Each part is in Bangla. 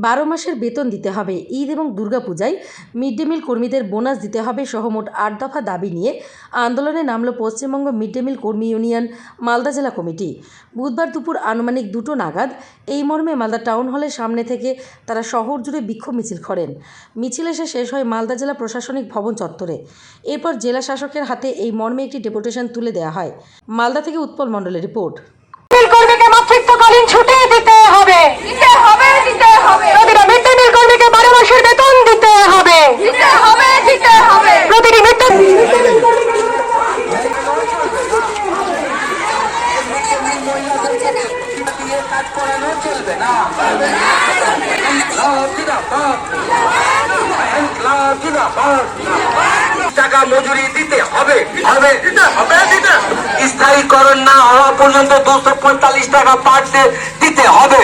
12 মাসের বেতন দিতে হবে, ঈদ এবং দুর্গাপূজায় মিড ডে মিল কর্মীদের বোনাস দিতে হবে সহ মোট 8 দফা দাবি নিয়ে আন্দোলনে নামল পশ্চিমবঙ্গ মিড ডে মিল কর্মী ইউনিয়ন মালদা জেলা কমিটি। বুধবার দুপুর আনুমানিক 2টো নাগাদ এই মর্মে মালদা টাউন হলের সামনে থেকে তারা শহর জুড়ে বিক্ষোভ মিছিল করেন। মিছিল এসে শেষ হয় মালদা জেলা প্রশাসনিক ভবন চত্বরে। এরপর জেলা শাসকের হাতে এই মর্মে একটি ডেপুটেশন তুলে দেওয়া হয়। মালদা থেকে উৎপল মণ্ডলের রিপোর্ট। কর্মীকে মাতৃত্বকালীন ছুটি দিতে হবে, দিতে হবে, দিতে হবে। প্রতিটা মিড ডে মিল কর্মীকে 12 মাসের বেতন দিতে হবে, দিতে হবে, দিতে হবে। প্রতিটি মিড ডে মিল টাকা মজুরি দিতে হবে, স্থায়ীকরণ না হওয়া পর্যন্ত 245 টাকা পার ডে দিতে হবে।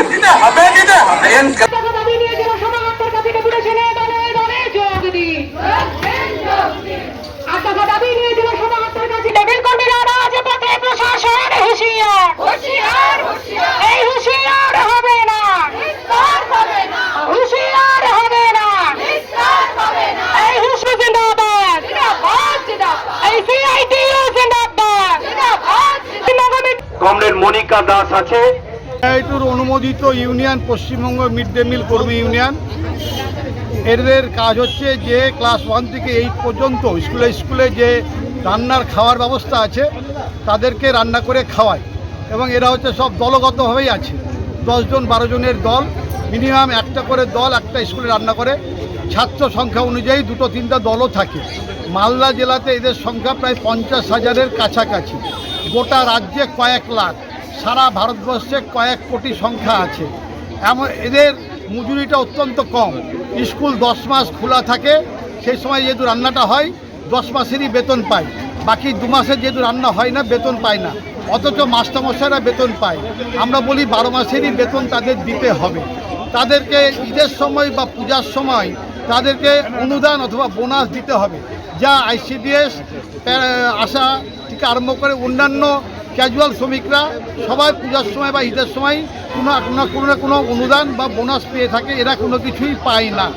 কমরেড মনিকা দাস আছে অনুমোদিত union Paschimbanga mid day meal কর্মী ইউনিয়ন। এদের কাজ হচ্ছে যে ক্লাস 1 থেকে 8 পর্যন্ত স্কুলে যে রান্নার খাওয়ার ব্যবস্থা আছে তাদেরকে রান্না করে খাওয়ায়, এবং এরা হচ্ছে সব দলগতভাবেই আছে। 10 জন 12 জনের দল, মিনিমাম একটা করে দল একটা স্কুলে রান্না করে। ছাত্র সংখ্যা অনুযায়ী 2-3টা দলও থাকে। মালদা জেলাতে এদের সংখ্যা প্রায় 50,000-এর কাছাকাছি। গোটা রাজ্যে কয়েক লাখ, সারা ভারতবর্ষে কয়েক কোটি সংখ্যা আছে। এদের মজুরিটা অত্যন্ত কম। স্কুল 10 মাস খোলা থাকে, সেই সময় যেহেতু রান্নাটা হয় 10 মাসেরই বেতন পায়। বাকি 2 মাসের যেহেতু রান্না হয় না, বেতন পায় না, অথচ মাস্টারমশাইরা বেতন পায়। আমরা বলি 12 মাসেরই বেতন তাদের দিতে হবে। তাদেরকে ঈদের সময় বা পূজার সময় তাদেরকে অনুদান অথবা বোনাস দিতে হবে, যা আইসিডিএস, আশা থেকে আরম্ভ করে অন্যান্য ক্যাজুয়াল শ্রমিকরা সবাই পূজার সময় বা ঈদের সময় কোনো না কোনো অনুদান বা বোনাস পেয়ে থাকে। এরা কোনো কিছুই পায় না।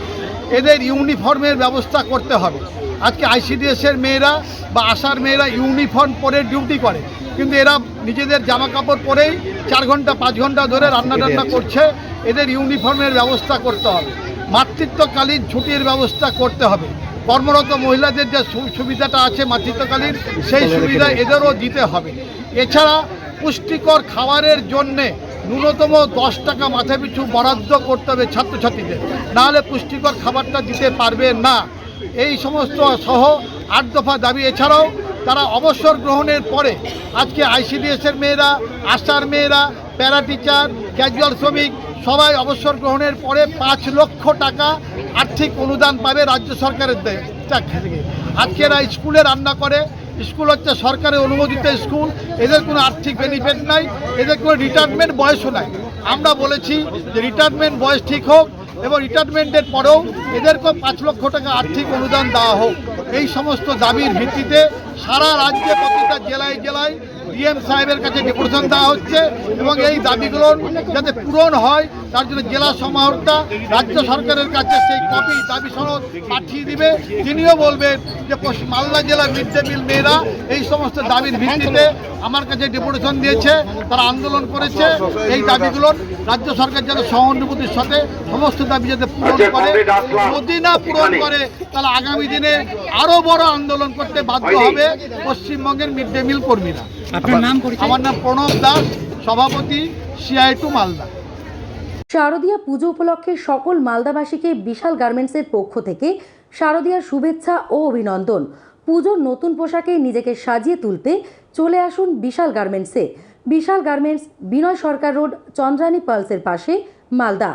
এদের ইউনিফর্মের ব্যবস্থা করতে হবে। আজকে আইসিডিএসের মেয়েরা বা আশার মেয়েরা ইউনিফর্ম পরে ডিউটি করে, কিন্তু এরা নিজেদের জামা কাপড় পরেই 4 ঘন্টা 5 ঘন্টা ধরে রান্না করছে। এদের ইউনিফর্মের ব্যবস্থা করতে হবে। মাতৃত্বকালীন ছুটির ব্যবস্থা করতে হবে। কর্মরত মহিলাদের যে সুবিধাটা আছে মাতৃত্বকালীন, সেই সুবিধা এদেরও দিতে হবে। এছাড়া পুষ্টিকর খাবারের জন্যে ন্যূনতম 10 টাকা মাথাপিছু বরাদ্দ করতে হবে ছাত্রছাত্রীদের, নাহলে পুষ্টিকর খাবারটা দিতে পারবে না। এই সমস্ত সহ 8 দফা দাবি। এছাড়াও তারা অবসর গ্রহণের পরে আজকে আইসিডিএসের মেয়েরা, আশার মেয়েরা, প্যারা টিচার, ক্যাজুয়াল শ্রমিক সবাই অবসর গ্রহণের পরে 5 লক্ষ টাকা আর্থিক অনুদান পাবে রাজ্য সরকারের থেকে। আজকে এরা স্কুলে রান্না করে, স্কুল হচ্ছে সরকারের অনুমোদিত স্কুল, এদের কোনো আর্থিক বেনিফিট নাই, এদের কোনো রিটায়ারমেন্ট বয়সও নাই। আমরা বলেছি যে রিটায়ারমেন্ট বয়স ঠিক হোক এবং রিটায়ারমেন্টের পরেও এদেরকে 5 লক্ষ টাকা আর্থিক অনুদান দেওয়া হোক। এই সমস্ত দাবির ভিত্তিতে সারা রাজ্যে প্রতিটা জেলায় জেলায় ডিএম সাহেবের কাছে ডেপুটেশন দেওয়া হচ্ছে, এবং এই দাবিগুলো যাতে পূরণ হয় তার জন্য জেলা সমাহর্তা রাজ্য সরকারের কাছে সেই কপি দাবি সনদ পাঠিয়ে দিবে। তিনিও বলবেন যে মালদা জেলা মিড ডে মিল মেয়েরা এই সমস্ত দাবির ভিত্তিতে আমার কাছে ডেপুটেশন দিয়েছে, তারা আন্দোলন করেছে। এই দাবিগুলো রাজ্য সরকার যেন সহানুভূতির সাথে সমস্ত দাবি যাতে পূরণ করে। যদি না পূরণ করে তাহলে আগামী দিনে আরও বড় আন্দোলন করতে বাধ্য হবে পশ্চিমবঙ্গের মিড ডে মিল কর্মীরা। আমার নাম প্রণব দাস, সভাপতি CI2 মালদা। শারদীয়া পুজো উপলক্ষে সকল মালদাবাসীকে বিশাল গার্মেন্টসের পক্ষ থেকে শারদীয়ার শুভেচ্ছা ও অভিনন্দন। পুজোর নতুন পোশাকে নিজেকে সাজিয়ে তুলতে চলে আসুন বিশাল গার্মেন্টসে। বিশাল গার্মেন্টস, বিনয় সরকার রোড, চন্দ্রানী পালসের পাশে, মালদা।